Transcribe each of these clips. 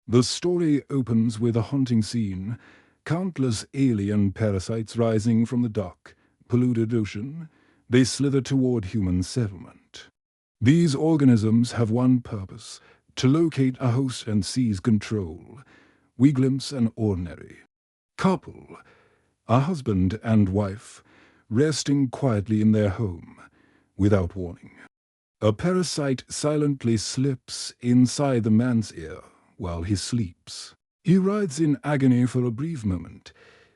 The story opens with a haunting scene, countless alien parasites rising from the dark, polluted ocean. They slither toward human settlement. These organisms have one purpose: to locate a host and seize control. We glimpse an ordinary couple, a husband and wife, resting quietly in their home, without warning. A parasite silently slips inside the man's ear while he sleeps. He writhes in agony for a brief moment,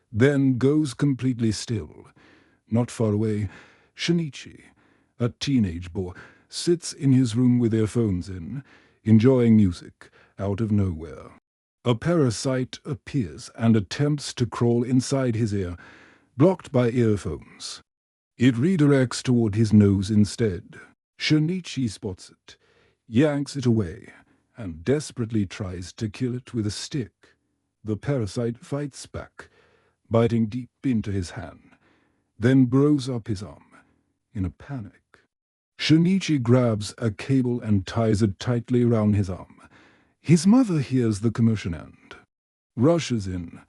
then goes completely still. Not far away, Shinichi, a teenage boy, sits in his room with earphones in, enjoying music out of nowhere. A parasite appears and attempts to crawl inside his ear, blocked by earphones. It redirects toward his nose instead. Shinichi spots it, yanks it away, and desperately tries to kill it with a stick. The parasite fights back, biting deep into his hand, then burrows up his arm, in a panic. Shinichi grabs a cable and ties it tightly around his arm. His mother hears the commotion and rushes in,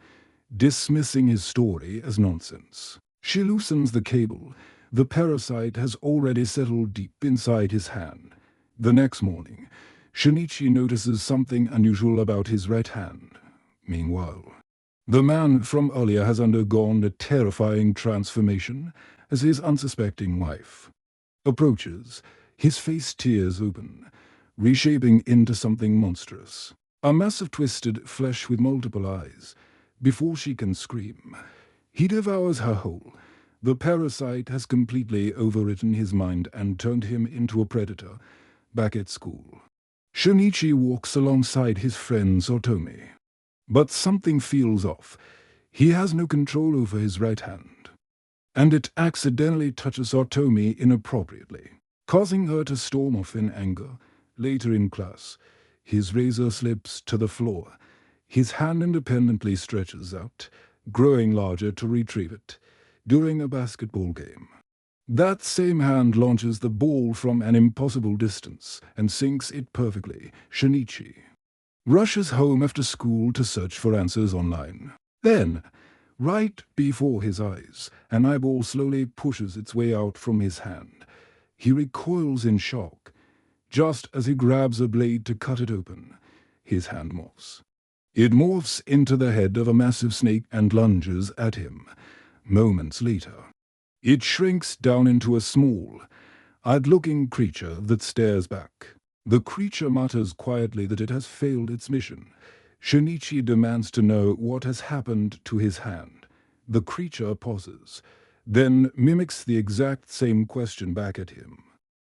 dismissing his story as nonsense. She loosens the cable. The parasite has already settled deep inside his hand. The next morning, Shinichi notices something unusual about his right hand. Meanwhile, the man from earlier has undergone a terrifying transformation as his unsuspecting wife approaches. His face tears open, reshaping into something monstrous. A mass of twisted flesh with multiple eyes. Before she can scream, he devours her whole. The parasite has completely overwritten his mind and turned him into a predator. Back at school, Shinichi walks alongside his friend Satomi. But something feels off. He has no control over his right hand, and it accidentally touches Satomi inappropriately, causing her to storm off in anger. Later in class, his razor slips to the floor. His hand independently stretches out, growing larger to retrieve it. During a basketball game, that same hand launches the ball from an impossible distance and sinks it perfectly. Shinichi rushes home after school to search for answers online. Then, right before his eyes, an eyeball slowly pushes its way out from his hand. He recoils in shock. Just as he grabs a blade to cut it open, his hand morphs. It morphs into the head of a massive snake and lunges at him. Moments later, it shrinks down into a small, odd-looking creature that stares back. The creature mutters quietly that it has failed its mission. Shinichi demands to know what has happened to his hand. The creature pauses, then mimics the exact same question back at him.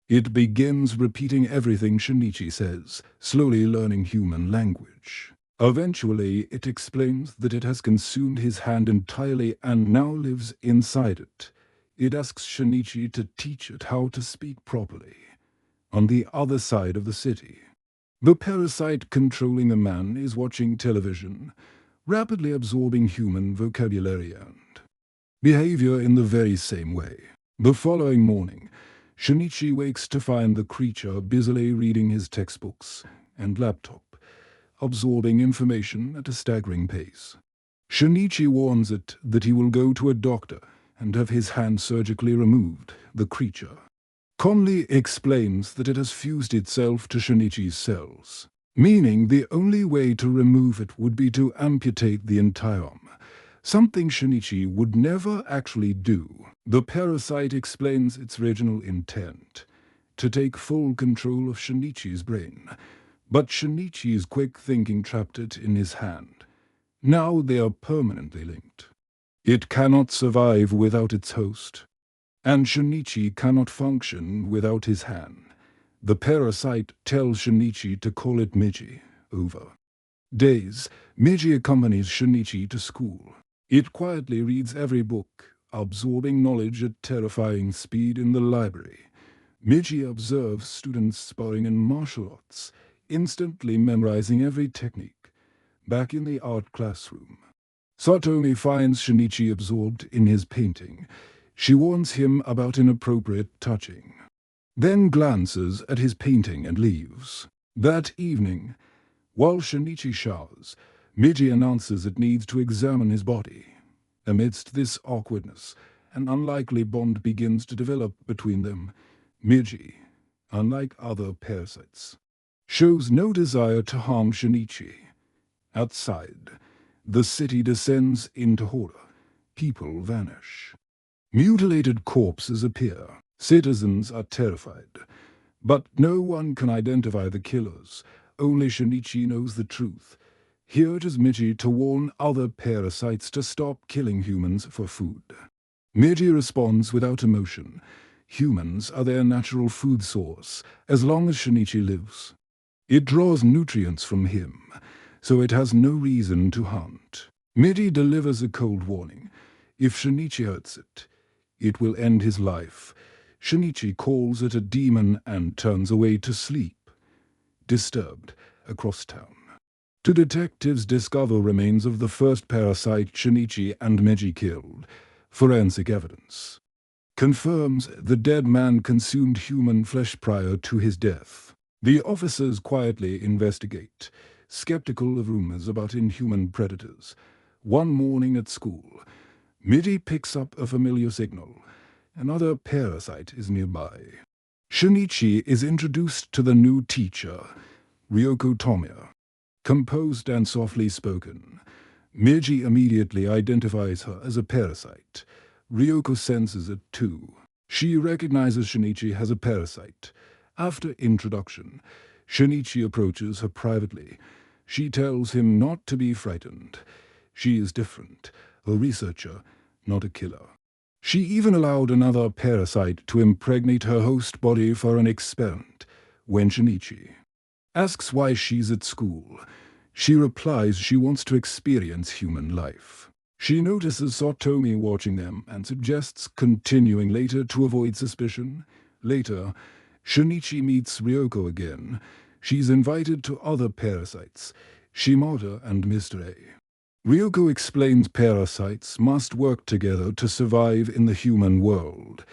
It begins repeating everything Shinichi says, slowly learning human language. Eventually, it explains that it has consumed his hand entirely and now lives inside it. It asks Shinichi to teach it how to speak properly. On the other side of the city, the parasite controlling the man is watching television, rapidly absorbing human vocabulary and behavior in the very same way. The following morning, Shinichi wakes to find the creature busily reading his textbooks and laptop, absorbing information at a staggering pace. Shinichi warns it that he will go to a doctor and have his hand surgically removed. The creature calmly explains that it has fused itself to Shinichi's cells, meaning the only way to remove it would be to amputate the entire arm, something Shinichi would never actually do. The parasite explains its original intent, to take full control of Shinichi's brain, but Shinichi's quick thinking trapped it in his hand. Now they are permanently linked. It cannot survive without its host, and Shinichi cannot function without his hand. The parasite tells Shinichi to call it Migi. Over days, Migi accompanies Shinichi to school. It quietly reads every book, absorbing knowledge at terrifying speed in the library. Migi observes students sparring in martial arts, instantly memorizing every technique. Back in the art classroom, Satomi finds Shinichi absorbed in his painting. She warns him about inappropriate touching, then glances at his painting and leaves. That evening, While Shinichi showers, Migi announces it needs to examine his body. Amidst this awkwardness, an unlikely bond begins to develop between them. Migi, unlike other parasites, shows no desire to harm Shinichi. Outside, the city descends into horror. People vanish. Mutilated corpses appear. Citizens are terrified. But no one can identify the killers. Only Shinichi knows the truth. Here it is Migi to warn other parasites to stop killing humans for food. Migi responds without emotion. Humans are their natural food source, as long as Shinichi lives. It draws nutrients from him, so it has no reason to hunt. Migi delivers a cold warning. If Shinichi hurts it, it will end his life. Shinichi calls it a demon and turns away to sleep. Disturbed, across town, two detectives discover remains of the first parasite Shinichi and Migi killed. Forensic evidence confirms the dead man consumed human flesh prior to his death. The officers quietly investigate, skeptical of rumors about inhuman predators. One morning at school, Migi picks up a familiar signal. Another parasite is nearby. Shinichi is introduced to the new teacher, Ryoko Tomiya. Composed and softly spoken, Migi immediately identifies her as a parasite. Ryoko senses it too. She recognizes Shinichi as a parasite. After introduction, Shinichi approaches her privately. She tells him not to be frightened. She is different, a researcher, not a killer. She even allowed another parasite to impregnate her host body for an experiment. When Shinichi asks why she's at school, she replies she wants to experience human life. She notices Satomi watching them and suggests continuing later to avoid suspicion. Later, Shinichi meets Ryoko again. She's invited to other parasites, Shimoda and Mr. A. Ryoko explains parasites must work together to survive in the human world.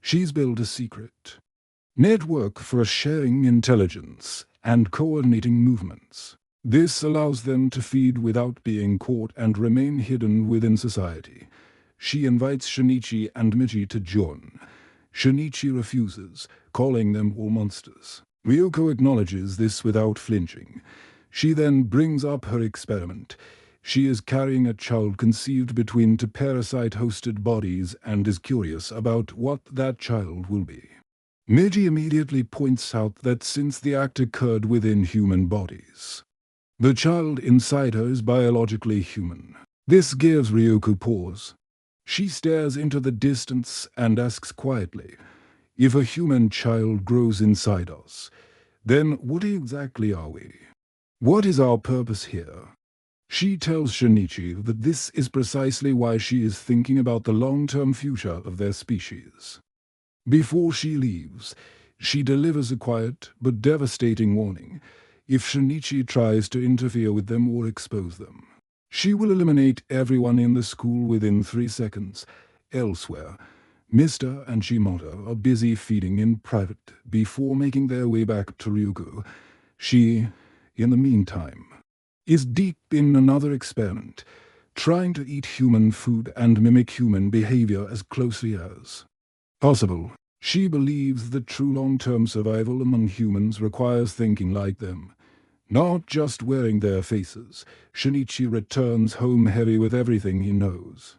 She's built a secret network for sharing intelligence and coordinating movements. This allows them to feed without being caught and remain hidden within society. She invites Shinichi and Migi to join. Shinichi refuses, calling them all monsters. Ryoko acknowledges this without flinching. She then brings up her experiment. She is carrying a child conceived between two parasite-hosted bodies and is curious about what that child will be. Migi immediately points out that since the act occurred within human bodies, the child inside her is biologically human. This gives Ryoko pause. She stares into the distance and asks quietly, if a human child grows inside us, then what exactly are we? What is our purpose here? She tells Shinichi that this is precisely why she is thinking about the long-term future of their species. Before she leaves, she delivers a quiet but devastating warning. If Shinichi tries to interfere with them or expose them, she will eliminate everyone in the school within 3 seconds. Elsewhere, Mr. and Shimoda are busy feeding in private before making their way back to Ryoko. She, in the meantime, is deep in another experiment, trying to eat human food and mimic human behavior as closely as possible. She believes that true long-term survival among humans requires thinking like them, not just wearing their faces. Shinichi returns home heavy with everything he knows.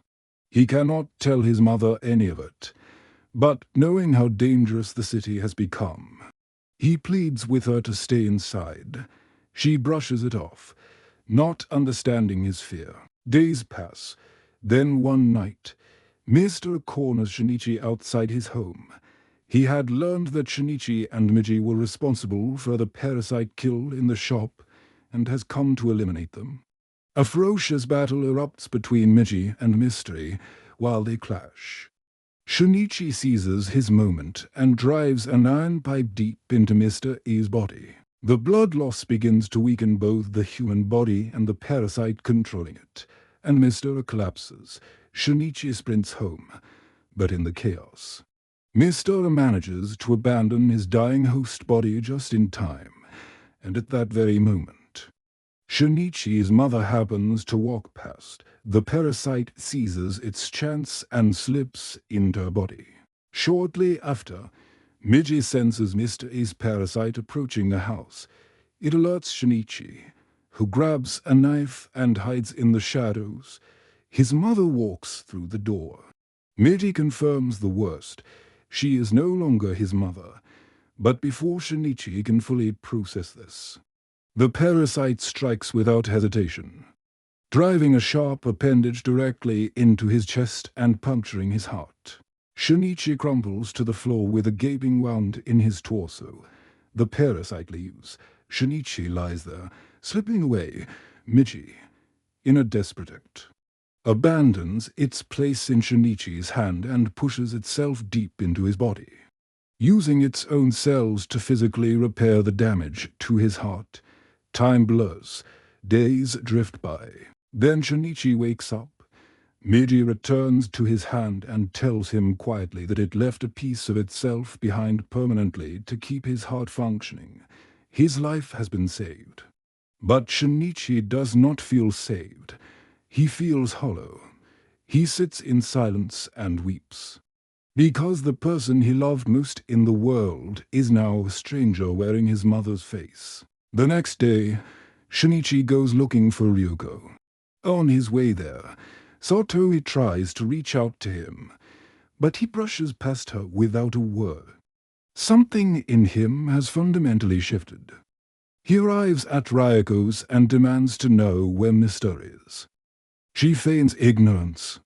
He cannot tell his mother any of it, but knowing how dangerous the city has become, he pleads with her to stay inside. She brushes it off, not understanding his fear. Days pass. Then one night, Mr. corners Shinichi outside his home. He had learned that Shinichi and Migi were responsible for the parasite kill in the shop and has come to eliminate them. A ferocious battle erupts between Migi and Mystery while they clash. Shinichi seizes his moment and drives an iron pipe deep into Mr. A's body. The blood loss begins to weaken both the human body and the parasite controlling it, and Mr. A collapses. Shinichi sprints home, but in the chaos, Mr. A manages to abandon his dying host body just in time, and at that very moment, Shinichi's mother happens to walk past. The parasite seizes its chance and slips into her body. Shortly after, Migi senses Mr. A's parasite approaching the house. It alerts Shinichi, who grabs a knife and hides in the shadows. His mother walks through the door. Migi confirms the worst. She is no longer his mother. But before Shinichi can fully process this, the parasite strikes without hesitation, driving a sharp appendage directly into his chest and puncturing his heart. Shinichi crumbles to the floor with a gaping wound in his torso. The parasite leaves. Shinichi lies there, slipping away. Migi, in a desperate act, abandons its place in Shinichi's hand and pushes itself deep into his body, using its own cells to physically repair the damage to his heart. Time blurs. Days drift by. Then Shinichi wakes up. Migi returns to his hand and tells him quietly that it left a piece of itself behind permanently to keep his heart functioning. His life has been saved. But Shinichi does not feel saved. He feels hollow. He sits in silence and weeps, because the person he loved most in the world is now a stranger wearing his mother's face. The next day, Shinichi goes looking for Ryuko. On his way there, Satomi tries to reach out to him, but he brushes past her without a word. Something in him has fundamentally shifted. He arrives at Ryuko's and demands to know where Mr. is. She feigns ignorance.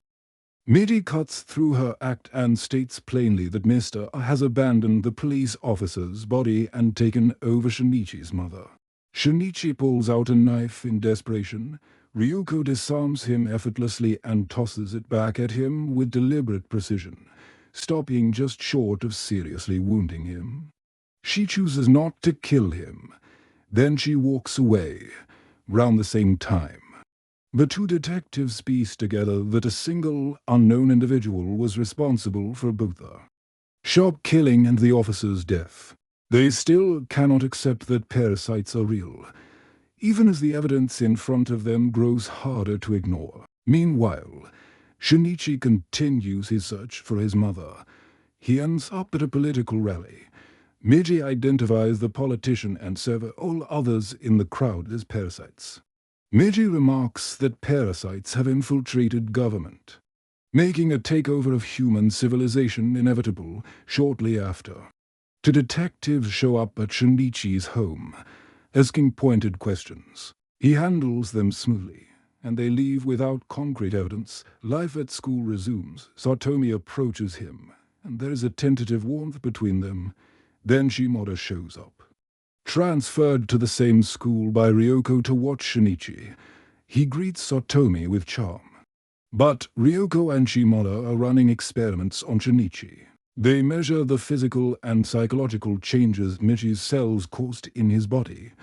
Migi cuts through her act and states plainly that Mr. has abandoned the police officer's body and taken over Shinichi's mother. Shinichi pulls out a knife in desperation. Ryuko disarms him effortlessly and tosses it back at him with deliberate precision, stopping just short of seriously wounding him. She chooses not to kill him. Then she walks away, round the same time. The two detectives piece together that a single, unknown individual was responsible for both the sharp killing and the officer's death. They still cannot accept that parasites are real, even as the evidence in front of them grows harder to ignore. Meanwhile, Shinichi continues his search for his mother. He ends up at a political rally. Migi identifies the politician and several others in the crowd as parasites. Migi remarks that parasites have infiltrated government, making a takeover of human civilization inevitable shortly after. Two detectives show up at Shinichi's home, asking pointed questions. He handles them smoothly, and they leave without concrete evidence. Life at school resumes. Satomi approaches him, and there is a tentative warmth between them. Then Shimoda shows up. Transferred to the same school by Ryuko to watch Shinichi, he greets Satomi with charm. But Ryuko and Shimoda are running experiments on Shinichi. They measure the physical and psychological changes Migi's cells caused in his body.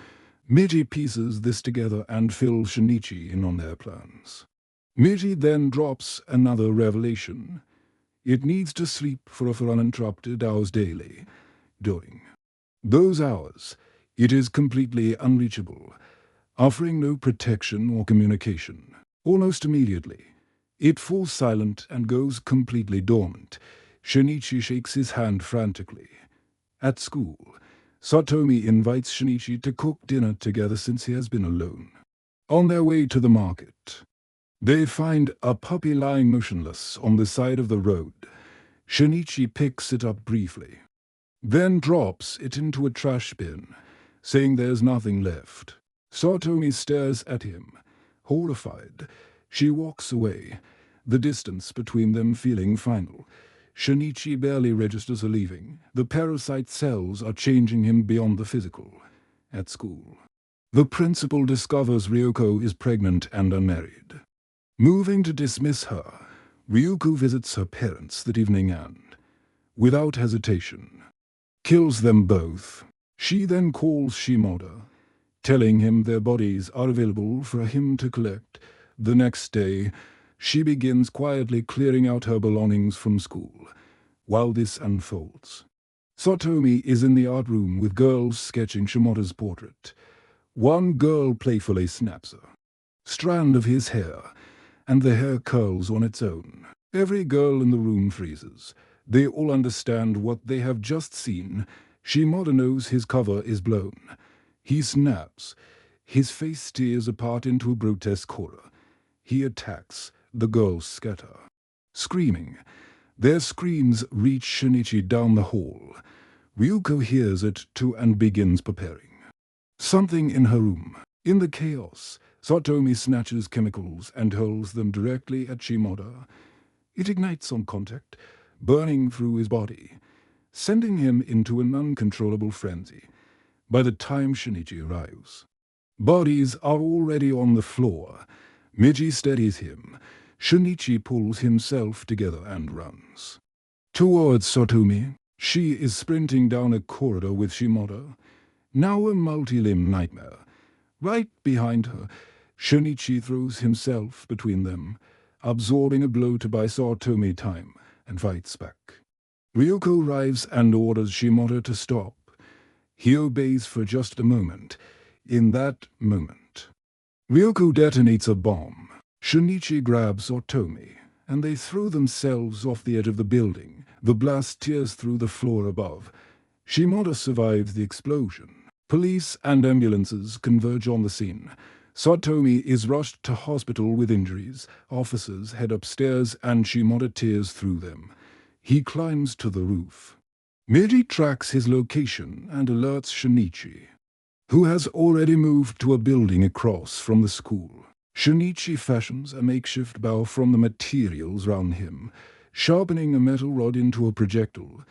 Migi pieces this together and fills Shinichi in on their plans. Migi then drops another revelation. It needs to sleep for uninterrupted hours daily. During those hours, it is completely unreachable, offering no protection or communication. Almost immediately, it falls silent and goes completely dormant. Shinichi shakes his hand frantically. At school, Satomi invites Shinichi to cook dinner together since he has been alone. On their way to the market, they find a puppy lying motionless on the side of the road. Shinichi picks it up briefly, then drops it into a trash bin, saying there's nothing left. Satomi stares at him, horrified. She walks away, the distance between them feeling final. Shinichi barely registers her leaving. The parasite cells are changing him beyond the physical. At school, the principal discovers Ryuko is pregnant and unmarried. Moving to dismiss her, Ryuko visits her parents that evening and, without hesitation, kills them both. She then calls Shimoda, telling him their bodies are available for him to collect. The next day, she begins quietly clearing out her belongings from school. While this unfolds, Satomi is in the art room with girls sketching Shimoda's portrait. One girl playfully snaps a strand of his hair, and the hair curls on its own. Every girl in the room freezes. They all understand what they have just seen. Shimoda knows his cover is blown. He snaps. His face steers apart into a grotesque horror. He attacks. The girls scatter. Screaming. Their screams reach Shinichi down the hall. Ryuko hears it too and begins preparing. Something in her room. In the chaos, Satomi snatches chemicals and hurls them directly at Shimoda. It ignites on contact, burning through his body, sending him into an uncontrollable frenzy. By the time Shinichi arrives, bodies are already on the floor. Migi steadies him. Shinichi pulls himself together and runs towards Satomi. She is sprinting down a corridor with Shimoda, now a multi-limb nightmare. Right behind her, Shinichi throws himself between them, absorbing a blow to buy Satomi time, and fights back. Ryuko arrives and orders Shimoda to stop. He obeys for just a moment. In that moment, Ryuko detonates a bomb. Shinichi grabs Satomi, and they throw themselves off the edge of the building. The blast tears through the floor above. Shimoda survives the explosion. Police and ambulances converge on the scene. Satomi is rushed to hospital with injuries. Officers head upstairs and Shimoda tears through them. He climbs to the roof. Migi tracks his location and alerts Shinichi, who has already moved to a building across from the school. Shinichi fashions a makeshift bow from the materials round him, sharpening a metal rod into a projectile.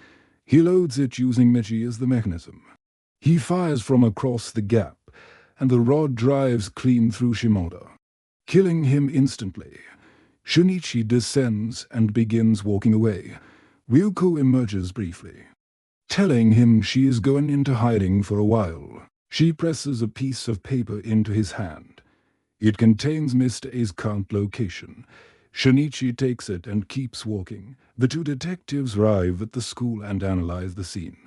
He loads it using Migi as the mechanism. He fires from across the gap, and the rod drives clean through Shimoda, killing him instantly. Shinichi descends and begins walking away. Ryuko emerges briefly, telling him she is going into hiding for a while. She presses a piece of paper into his hand. It contains Mr. A's current location. Shinichi takes it and keeps walking. The two detectives arrive at the school and analyze the scene.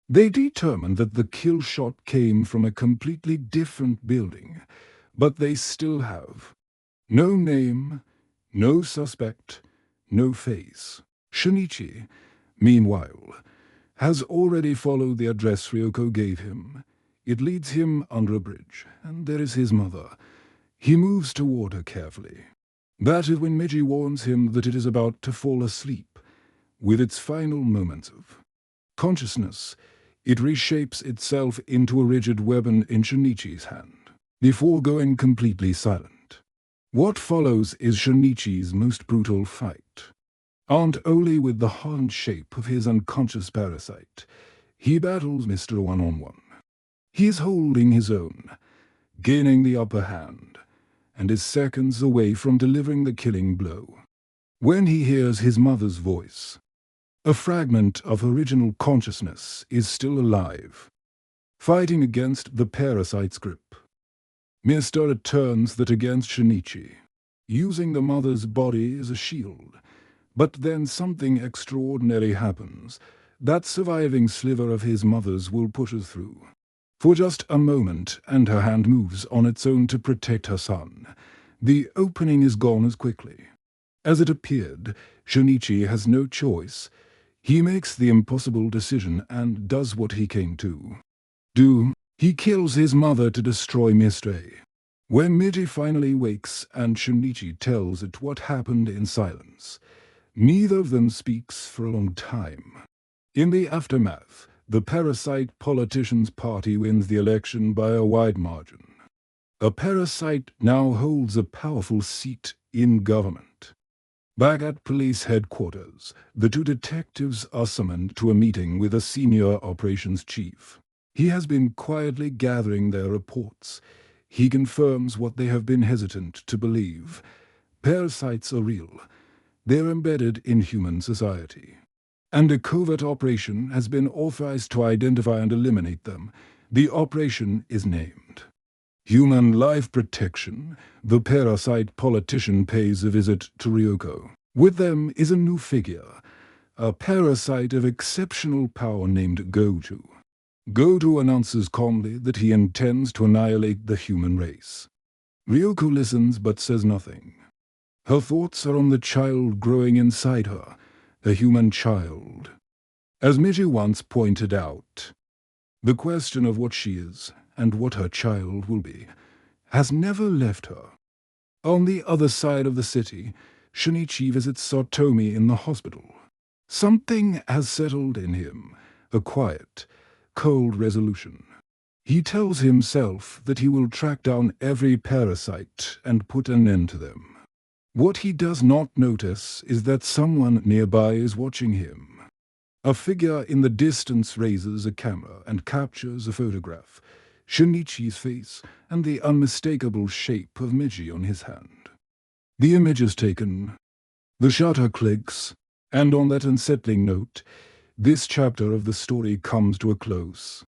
They determine that the kill shot came from a completely different building, but they still have no name, no suspect, no face. Shinichi, meanwhile, has already followed the address Ryuko gave him. It leads him under a bridge, and there is his mother. He moves toward her carefully. That is when Migi warns him that it is about to fall asleep. With its final moments of consciousness, it reshapes itself into a rigid weapon in Shinichi's hand, before going completely silent. What follows is Shinichi's most brutal fight. Armed only with the hardened shape of his unconscious parasite, he battles Mr. One-on-One. He is holding his own, gaining the upper hand, and is seconds away from delivering the killing blow. When he hears his mother's voice, a fragment of original consciousness is still alive, fighting against the parasite's grip. Mr. turns that against Shinichi, using the mother's body as a shield. But then something extraordinary happens. That surviving sliver of his mother's will push her through. For just a moment, and her hand moves on its own to protect her son. The opening is gone as quickly as it appeared. Shinichi has no choice. He makes the impossible decision and does what he came to do. He kills his mother to destroy Mr. A. When Migi finally wakes and Shinichi tells it what happened in silence, neither of them speaks for a long time. In the aftermath, the parasite politician's party wins the election by a wide margin. A parasite now holds a powerful seat in government. Back at police headquarters, the two detectives are summoned to a meeting with a senior operations chief. He has been quietly gathering their reports. He confirms what they have been hesitant to believe. Parasites are real. They're embedded in human society. And a covert operation has been authorized to identify and eliminate them. The operation is named Human Life Protection. The parasite politician pays a visit to Ryuko. With them is a new figure, a parasite of exceptional power named Goju. Goto announces calmly that he intends to annihilate the human race. Ryoko listens but says nothing. Her thoughts are on the child growing inside her, a human child. As Migi once pointed out, the question of what she is and what her child will be has never left her. On the other side of the city, Shinichi visits Satomi in the hospital. Something has settled in him, a quiet, cold resolution. He tells himself that he will track down every parasite and put an end to them. What he does not notice is that someone nearby is watching him. A figure in the distance raises a camera and captures a photograph, Shinichi's face and the unmistakable shape of Migi on his hand. The image is taken, the shutter clicks, and on that unsettling note, this chapter of the story comes to a close.